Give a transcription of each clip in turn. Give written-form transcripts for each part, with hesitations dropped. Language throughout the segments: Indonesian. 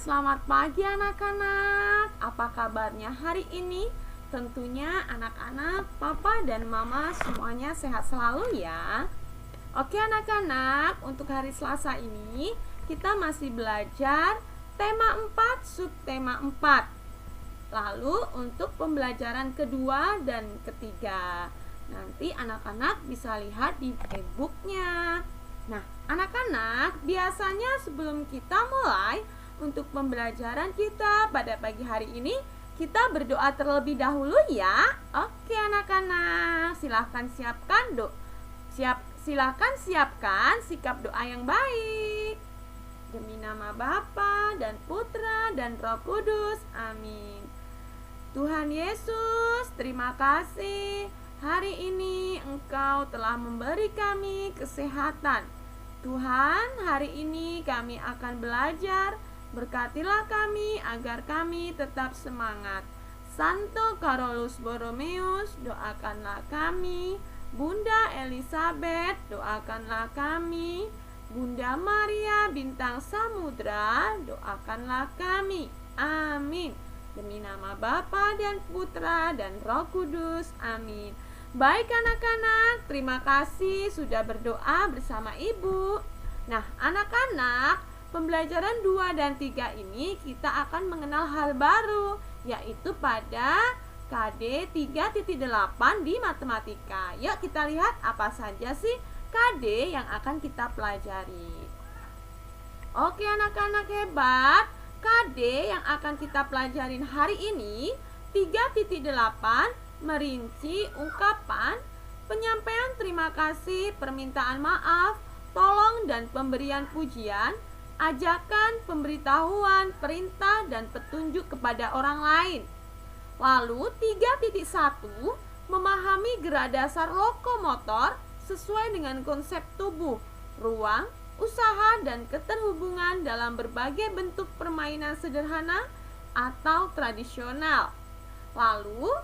selamat pagi anak-anak. Apa kabarnya hari ini? Tentunya anak-anak, papa dan mama semuanya sehat selalu ya. Oke anak-anak, untuk hari Selasa ini kita masih belajar tema 4, subtema 4. Lalu untuk pembelajaran kedua dan ketiga, nanti anak-anak bisa lihat di e-booknya. Nah, anak-anak, biasanya sebelum kita mulai untuk pembelajaran kita pada pagi hari ini, kita berdoa terlebih dahulu ya. Oke anak-anak, silahkan siapkan sikap doa yang baik. Demi nama Bapa dan Putra dan Roh Kudus. Amin. Tuhan Yesus, terima kasih. Hari ini Engkau telah memberi kami kesehatan. Tuhan, hari ini kami akan belajar. Berkatilah kami agar kami tetap semangat. Santo Carolus Borromeus, doakanlah kami. Bunda Elizabeth, doakanlah kami. Bunda Maria Bintang Samudra, doakanlah kami. Amin. Demi nama Bapa dan Putra dan Roh Kudus. Amin. Baik anak-anak, terima kasih sudah berdoa bersama Ibu. Nah, anak-anak, pembelajaran 2 dan 3 ini kita akan mengenal hal baru, yaitu pada KD 3.8 di matematika. Yuk kita lihat apa saja sih KD yang akan kita pelajari. Oke anak-anak hebat, KD yang akan kita pelajarin hari ini 3.8 merinci ungkapan penyampaian terima kasih, permintaan maaf, tolong dan pemberian pujian, ajakan, pemberitahuan, perintah dan petunjuk kepada orang lain. Lalu 3.1 memahami gerak dasar lokomotor sesuai dengan konsep tubuh, ruang, usaha dan keterhubungan dalam berbagai bentuk permainan sederhana atau tradisional. Lalu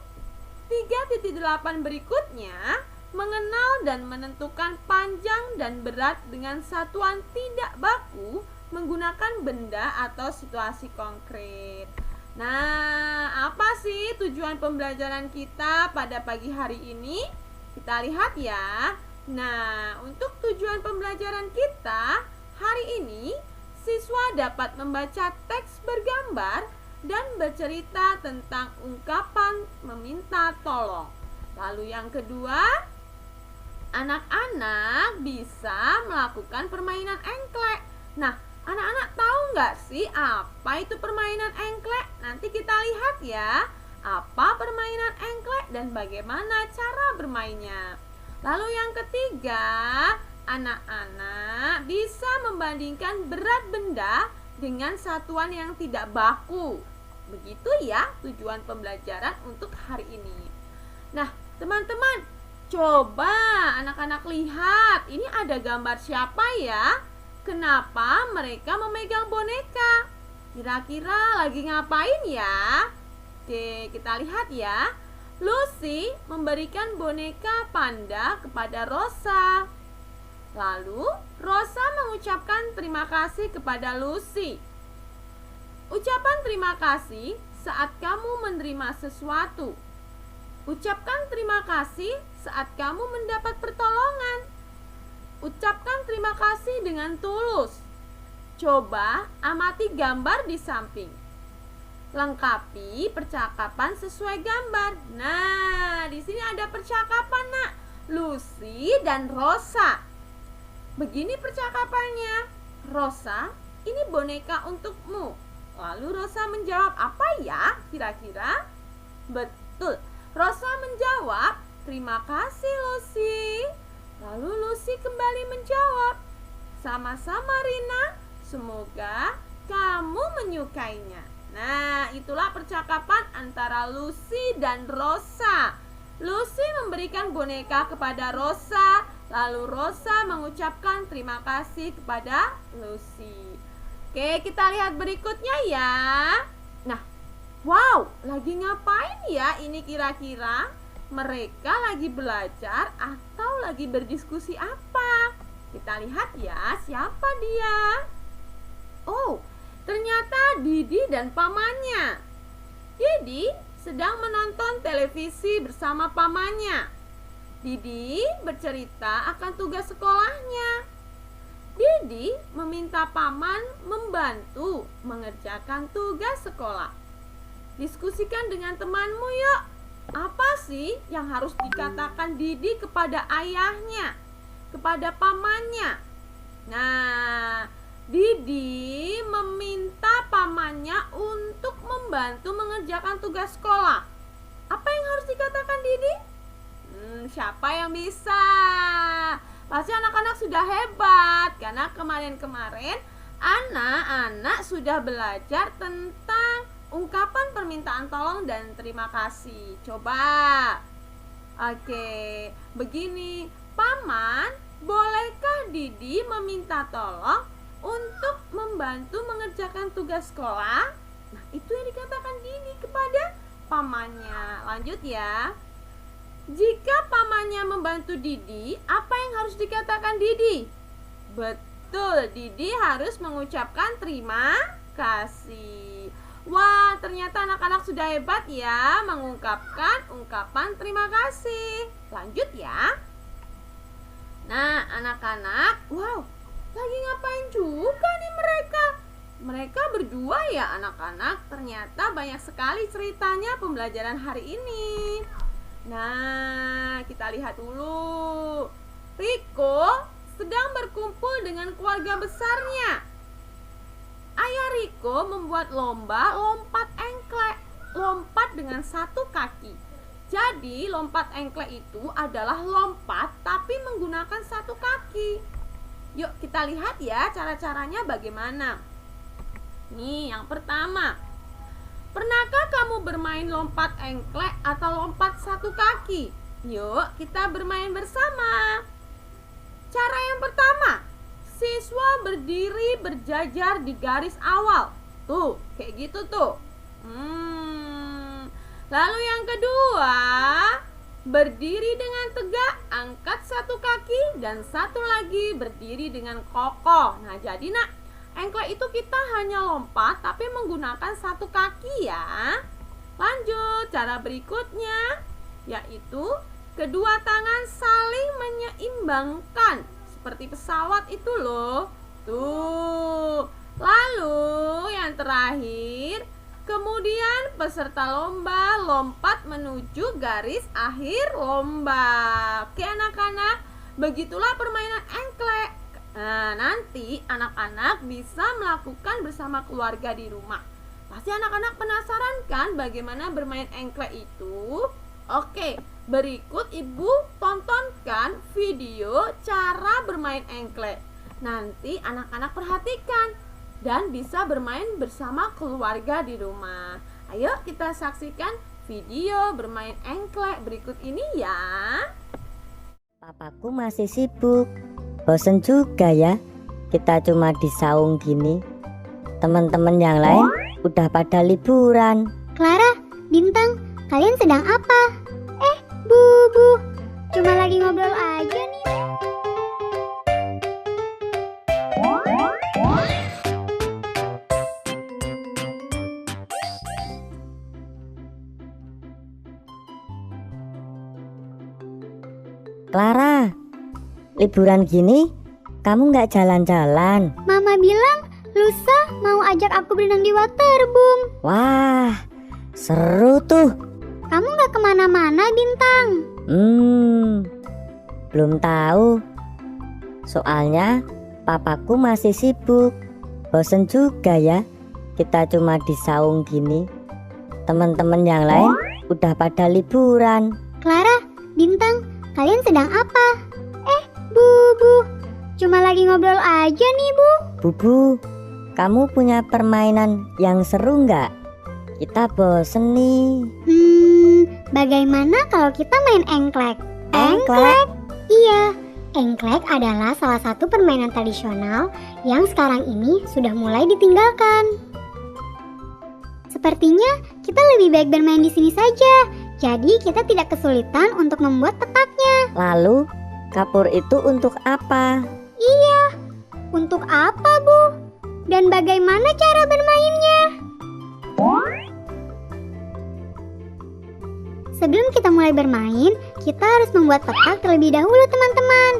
3.8 berikutnya mengenal dan menentukan panjang dan berat dengan satuan tidak baku menggunakan benda atau situasi konkret. Nah, apa sih tujuan pembelajaran kita pada pagi hari ini? Kita lihat ya. Nah, untuk tujuan pembelajaran kita hari ini, siswa dapat membaca teks bergambar dan bercerita tentang ungkapan meminta tolong. Lalu yang kedua, anak-anak bisa melakukan permainan engklek. Nah, anak-anak tahu nggak sih apa itu permainan engklek? Nanti kita lihat ya, apa permainan engklek dan bagaimana cara bermainnya. Lalu yang ketiga, anak-anak bisa membandingkan berat benda dengan satuan yang tidak baku. Begitu ya tujuan pembelajaran untuk hari ini. Nah, teman-teman, coba anak-anak lihat, ini ada gambar siapa ya? Kenapa mereka memegang boneka? Kira-kira lagi ngapain ya? Oke, kita lihat ya. Lucy memberikan boneka panda kepada Rosa. Lalu, Rosa mengucapkan terima kasih kepada Lucy. Ucapan terima kasih saat kamu menerima sesuatu. Ucapkan terima kasih saat kamu mendapat pertolongan. Ucapkan terima kasih dengan tulus. Coba amati gambar di samping. Lengkapi percakapan sesuai gambar. Nah, di sini ada percakapan, Nak. Lucy dan Rosa. Begini percakapannya. Rosa, ini boneka untukmu. Lalu Rosa menjawab, apa ya kira-kira? Betul. Rosa menjawab, terima kasih Lucy. Lalu Lucy kembali menjawab, sama-sama Rina, semoga kamu menyukainya. Nah, itulah percakapan antara Lucy dan Rosa. Lucy memberikan boneka kepada Rosa, lalu Rosa mengucapkan terima kasih kepada Lucy. Oke, kita lihat berikutnya ya. Nah, wow, lagi ngapain ya ini kira-kira? Mereka lagi belajar atau lagi berdiskusi apa? Kita lihat ya, siapa dia? Oh, Ternyata Didi dan pamannya. Didi sedang menonton televisi bersama pamannya. Didi bercerita akan tugas sekolahnya. Didi meminta paman membantu mengerjakan tugas sekolah. Diskusikan dengan temanmu yuk. Apa sih yang harus dikatakan Didi kepada ayahnya, kepada pamannya? Nah, Didi meminta pamannya untuk membantu mengerjakan tugas sekolah. Apa yang harus dikatakan Didi? Siapa yang bisa? Pasti anak-anak sudah hebat, karena kemarin-kemarin anak-anak sudah belajar tentang ungkapan permintaan tolong dan terima kasih. Coba. Oke, begini. Paman, bolehkah Didi meminta tolong untuk membantu mengerjakan tugas sekolah? Nah, itu yang dikatakan Didi kepada pamannya. Lanjut ya. Jika pamannya membantu Didi, apa yang harus dikatakan Didi? Betul, Didi harus mengucapkan terima kasih. Wah, ternyata anak-anak sudah hebat ya mengungkapkan ungkapan terima kasih. Lanjut ya. Nah, anak-anak, wow, lagi ngapain juga nih mereka? Mereka berdua ya anak-anak. Ternyata banyak sekali ceritanya pembelajaran hari ini. Nah, kita lihat dulu. Riko sedang berkumpul dengan keluarga besarnya. Ayah Riko membuat lomba lompat engklek, lompat dengan satu kaki. Jadi lompat engklek itu adalah lompat tapi menggunakan satu kaki. Yuk kita lihat ya cara-caranya bagaimana. Nih yang pertama, pernahkah kamu bermain lompat engklek atau lompat satu kaki? Yuk kita bermain bersama. Cara yang pertama, siswa berdiri berjajar di garis awal. Tuh, kayak gitu tuh. Lalu yang kedua, berdiri dengan tegak, angkat satu kaki, dan satu lagi berdiri dengan kokoh. Nah, jadi nak, engklek itu kita hanya lompat tapi menggunakan satu kaki ya. Lanjut, cara berikutnya yaitu kedua tangan saling menyeimbangkan seperti pesawat itu loh. Tuh. Lalu yang terakhir, kemudian peserta lomba lompat menuju garis akhir lomba. Oke anak-anak, begitulah permainan engklek. Nah, nanti anak-anak bisa melakukan bersama keluarga di rumah. Pasti anak-anak penasaran kan bagaimana bermain engklek itu? Oke, berikut ibu tontonkan video cara bermain engklek. Nanti anak-anak perhatikan dan bisa bermain bersama keluarga di rumah. Ayo kita saksikan video bermain engklek berikut ini ya. Papaku masih sibuk, bosen juga ya kita cuma di saung gini. Teman-teman yang lain udah pada liburan. Clara, Bintang, kalian sedang apa? Bubu, cuma lagi ngobrol aja nih. Clara, liburan gini kamu nggak jalan-jalan? Mama bilang lusa mau ajak aku berenang di waterboom. Wah, seru tuh. Kamu nggak kemana-mana, Bintang? Belum tahu. Soalnya papaku masih sibuk. Bosen juga ya kita cuma di saung gini. Teman-teman yang lain udah pada liburan. Clara, Bintang, kalian sedang apa? Bubu, cuma lagi ngobrol aja nih, Bu. Bubu, kamu punya permainan yang seru nggak? Kita bosen nih. Bagaimana kalau kita main engklek? Engklek? Iya, engklek adalah salah satu permainan tradisional yang sekarang ini sudah mulai ditinggalkan. Sepertinya kita lebih baik bermain di sini saja. Jadi kita tidak kesulitan untuk membuat petaknya. Lalu, kapur itu untuk apa? Iya, untuk apa, Bu? Dan bagaimana cara bermainnya? Sebelum kita mulai bermain, kita harus membuat petak terlebih dahulu teman-teman.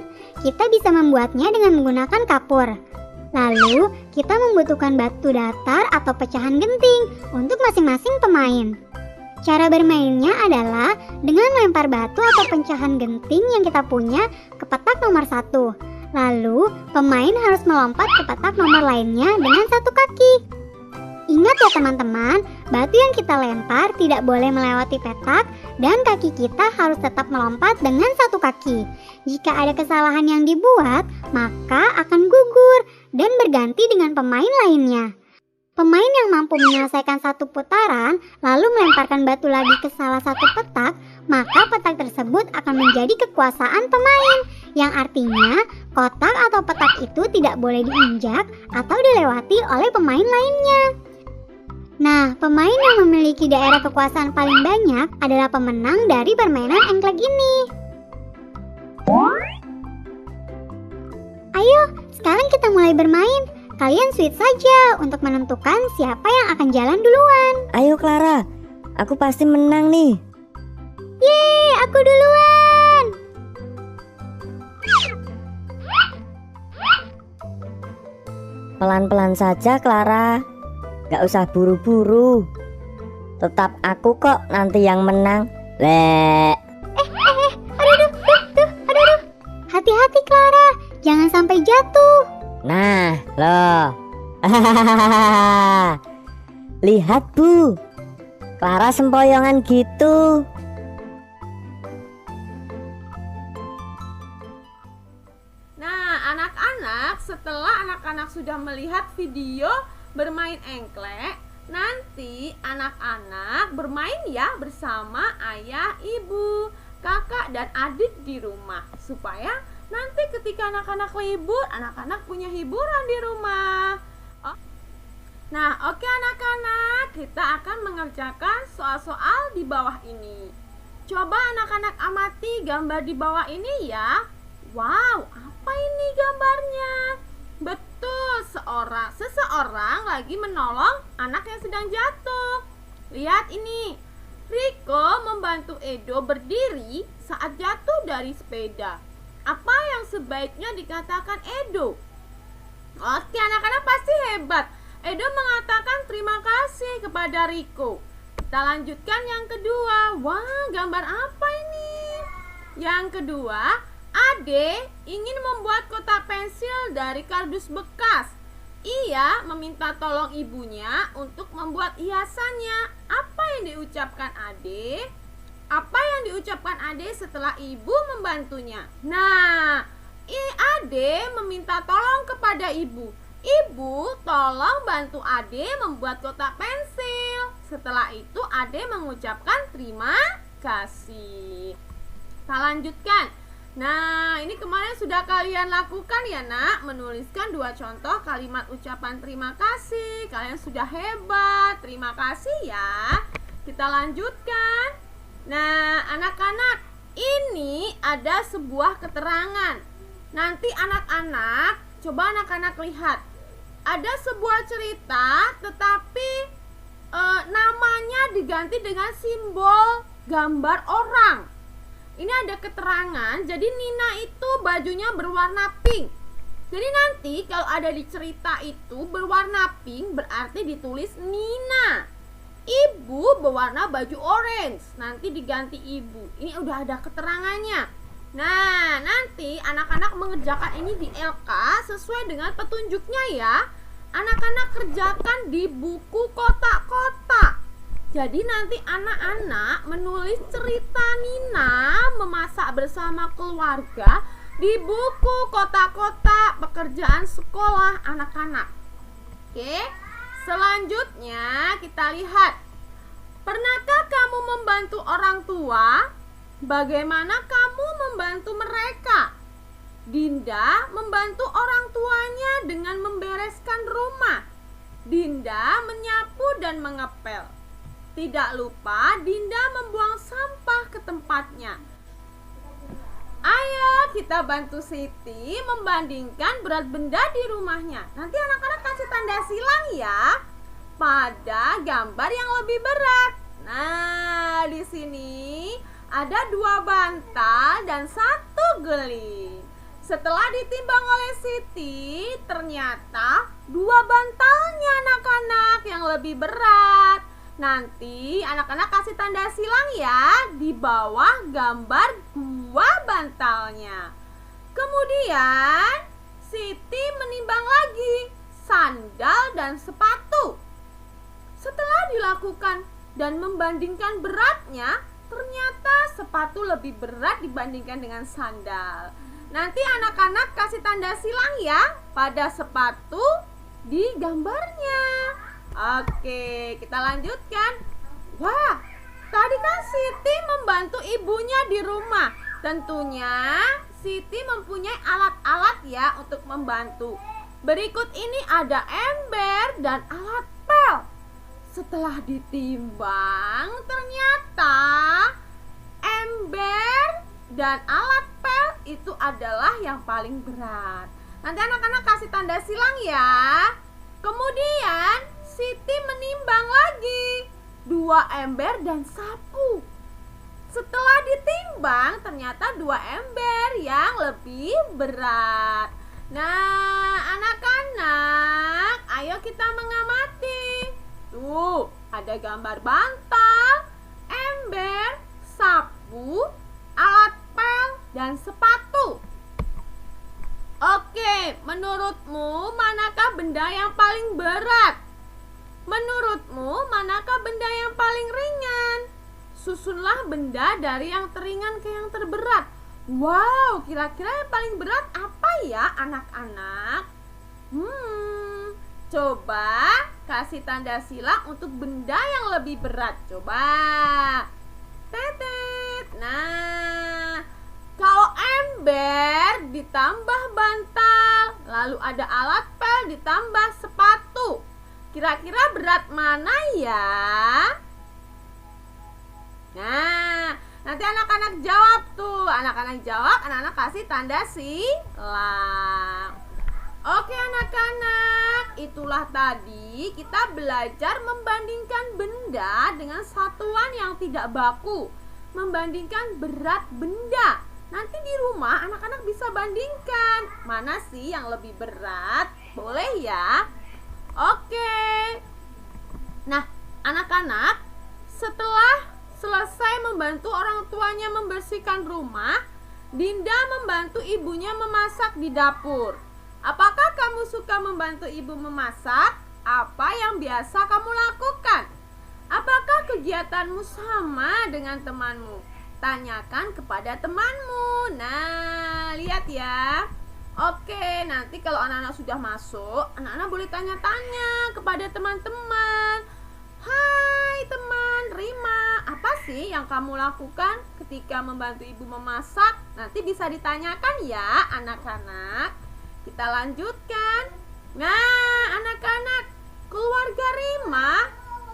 Kita bisa membuatnya dengan menggunakan kapur. Lalu, kita membutuhkan batu datar atau pecahan genting untuk masing-masing pemain. Cara bermainnya adalah dengan melempar batu atau pecahan genting yang kita punya ke petak nomor 1. Lalu, pemain harus melompat ke petak nomor lainnya dengan satu kaki. Ingat ya teman-teman, batu yang kita lempar tidak boleh melewati petak dan kaki kita harus tetap melompat dengan satu kaki. Jika ada kesalahan yang dibuat, maka akan gugur dan berganti dengan pemain lainnya. Pemain yang mampu menyelesaikan satu putaran lalu melemparkan batu lagi ke salah satu petak, maka petak tersebut akan menjadi kekuasaan pemain, yang artinya kotak atau petak itu tidak boleh diinjak atau dilewati oleh pemain lainnya. Nah, pemain yang memiliki daerah kekuasaan paling banyak adalah pemenang dari permainan engklek ini. Ayo, sekarang kita mulai bermain. Kalian sweet saja untuk menentukan siapa yang akan jalan duluan. Ayo Clara, aku pasti menang nih. Yeay, aku duluan. Pelan-pelan saja Clara, gak usah buru-buru. Tetap aku kok nanti yang menang. Aduh. Hati-hati Clara, jangan sampai jatuh. Nah, loh. Lihat Bu, Clara sempoyongan gitu. Nah, anak-anak, setelah anak-anak sudah melihat video bermain engklek, nanti anak-anak bermain ya bersama ayah, ibu, kakak, dan adik di rumah. Supaya nanti ketika anak-anak libur, anak-anak punya hiburan di rumah. Nah, oke anak-anak, kita akan mengerjakan soal-soal di bawah ini. Coba anak-anak amati gambar di bawah ini ya. Wow, apa ini gambarnya? Betul, seseorang lagi menolong anak yang sedang jatuh. Lihat ini, Riko membantu Edo berdiri saat jatuh dari sepeda. Apa yang sebaiknya dikatakan Edo? Oke, anak-anak pasti hebat. Edo mengatakan terima kasih kepada Riko. Kita lanjutkan yang kedua. Wah, gambar apa ini? Yang kedua, Ade ingin membuat kotak pensil dari kardus bekas. Ia meminta tolong ibunya untuk membuat hiasannya. Apa yang diucapkan Ade? Apa yang diucapkan Ade setelah ibu membantunya? Nah, Ade meminta tolong kepada ibu. Ibu, tolong bantu Ade membuat kotak pensil. Setelah itu Ade mengucapkan terima kasih. Kita lanjutkan. Nah, ini kemarin sudah kalian lakukan ya nak, menuliskan 2 contoh kalimat ucapan terima kasih. Kalian sudah hebat, terima kasih ya. Kita lanjutkan. Nah, anak-anak, ini ada sebuah keterangan. Nanti anak-anak, coba anak-anak lihat. Ada sebuah cerita, tetapi namanya diganti dengan simbol gambar orang. Ini ada keterangan, jadi Nina itu bajunya berwarna pink. Jadi nanti kalau ada di cerita itu berwarna pink berarti ditulis Nina. Ibu berwarna baju orange, nanti diganti ibu. Ini udah ada keterangannya. Nah, nanti anak-anak mengerjakan ini di LK sesuai dengan petunjuknya ya. Anak-anak kerjakan di buku kotak-kotak. Jadi nanti anak-anak menulis cerita Nina memasak bersama keluarga di buku kotak-kotak pekerjaan sekolah anak-anak. Oke, selanjutnya kita lihat. Pernahkah kamu membantu orang tua? Bagaimana kamu membantu mereka? Dinda membantu orang tuanya dengan membereskan rumah. Dinda menyapu dan mengepel. Tidak lupa Dinda membuang sampah ke tempatnya. Ayo kita bantu Siti membandingkan berat benda di rumahnya. Nanti anak-anak kasih tanda silang ya pada gambar yang lebih berat. Nah, di sini ada 2 bantal dan 1 geling. Setelah ditimbang oleh Siti, ternyata 2 bantalnya anak-anak yang lebih berat. Nanti anak-anak kasih tanda silang ya di bawah gambar 2 bantalnya. Kemudian Siti menimbang lagi sandal dan sepatu. Setelah dilakukan dan membandingkan beratnya, ternyata sepatu lebih berat dibandingkan dengan sandal. Nanti anak-anak kasih tanda silang ya pada sepatu di gambarnya. Oke, kita lanjutkan. Wah, tadi kan Siti membantu ibunya di rumah. Tentunya Siti mempunyai alat-alat ya untuk membantu. Berikut ini ada ember dan alat pel. Setelah ditimbang, ternyata ember dan alat pel itu adalah yang paling berat. Nanti anak-anak kasih tanda silang ya. Kemudian Siti menimbang lagi 2 ember dan sapu. Setelah ditimbang, ternyata 2 ember yang lebih berat. Nah, anak-anak, ayo kita mengamati. Tuh, ada gambar bantal, ember, sapu, alat pel, dan sepatu. Oke, menurutmu manakah benda yang paling berat? Menurutmu manakah benda yang paling ringan? Susunlah benda dari yang teringan ke yang terberat. Wow, kira-kira yang paling berat apa ya anak-anak? Coba kasih tanda silang untuk benda yang lebih berat. Coba. Tetet. Nah, kalau ember ditambah bantal, lalu ada alat pel ditambah sepatu. Kira-kira berat mana ya? Nah, nanti anak-anak jawab tuh. Anak-anak jawab, anak-anak kasih tanda silang. Oke anak-anak, itulah tadi kita belajar membandingkan benda dengan satuan yang tidak baku. Membandingkan berat benda. Nanti di rumah anak-anak bisa bandingkan mana sih yang lebih berat. Boleh ya? Oke. Nah, anak-anak, setelah selesai membantu orang tuanya membersihkan rumah, Dinda membantu ibunya memasak di dapur. Apakah kamu suka membantu ibu memasak? Apa yang biasa kamu lakukan? Apakah kegiatanmu sama dengan temanmu? Tanyakan kepada temanmu. Nah, lihat ya. Oke, nanti kalau anak-anak sudah masuk, anak-anak boleh tanya-tanya kepada teman-teman. Hai teman, Rima, apa sih yang kamu lakukan ketika membantu ibu memasak? Nanti bisa ditanyakan ya anak-anak. Kita lanjutkan. Nah, anak-anak, keluarga Rima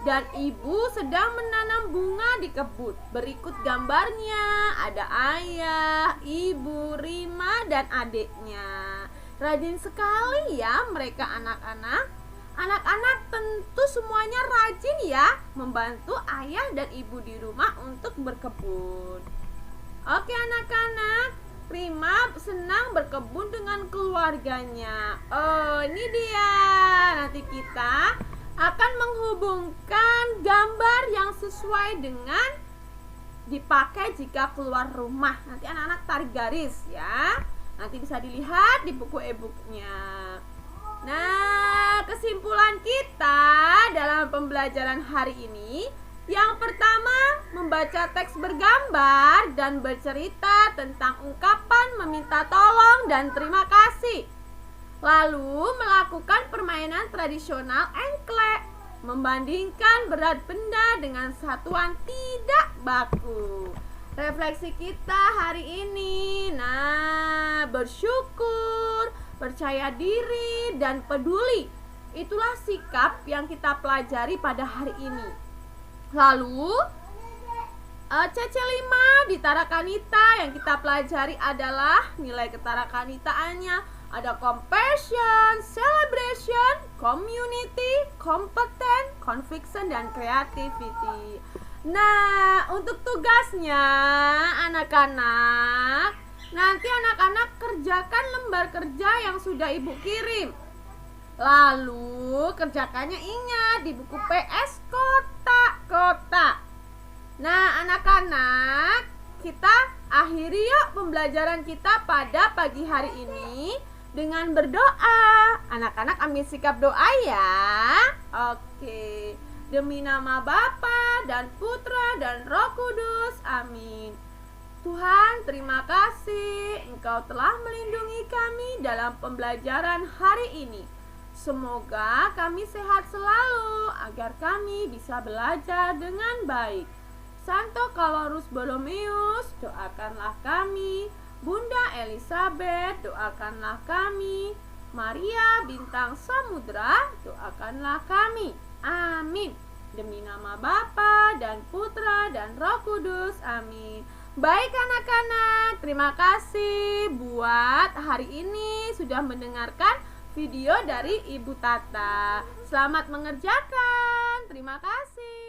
dan ibu sedang menanam bunga di kebun. Berikut gambarnya. Ada ayah, ibu, Rima, dan adiknya. Rajin sekali ya mereka anak-anak. Anak-anak tentu semuanya rajin ya membantu ayah dan ibu di rumah untuk berkebun. Oke anak-anak, Rima senang berkebun dengan keluarganya. Oh, ini dia. Nanti kita akan menghubungkan gambar yang sesuai dengan dipakai jika keluar rumah. Nanti anak-anak tarik garis ya. Nanti bisa dilihat di buku e-booknya. Nah, kesimpulan kita dalam pembelajaran hari ini, yang pertama, membaca teks bergambar dan bercerita tentang ungkapan meminta tolong dan terima kasih. Lalu, melakukan permainan tradisional engklek, membandingkan berat benda dengan satuan tidak baku. Refleksi kita hari ini, nah, bersyukur, percaya diri, dan peduli. Itulah sikap yang kita pelajari pada hari ini. Lalu CC5 di Tarakanita yang kita pelajari adalah nilai ketarakanitaannya ada compassion, celebration, community, competen, conviction, dan creativity. Nah, untuk tugasnya anak-anak, nanti anak-anak kerjakan lembar kerja yang sudah ibu kirim. Lalu kerjakannya ingat di buku PS kotak-kotak. Nah, anak-anak, kita akhiri yuk pembelajaran kita pada pagi hari ini dengan berdoa. Anak-anak ambil sikap doa ya. Oke. Demi nama Bapa dan Putra dan Roh Kudus. Amin. Tuhan, terima kasih Engkau telah melindungi kami dalam pembelajaran hari ini. Semoga kami sehat selalu agar kami bisa belajar dengan baik. Santo Kalorus Bolomeus, doakanlah kami. Bunda Elizabeth, doakanlah kami. Maria Bintang Samudra, doakanlah kami. Amin. Demi nama Bapa dan Putra dan Roh Kudus. Amin. Baik anak-anak, terima kasih buat hari ini sudah mendengarkan video dari Ibu Tata. Selamat mengerjakan. Terima kasih.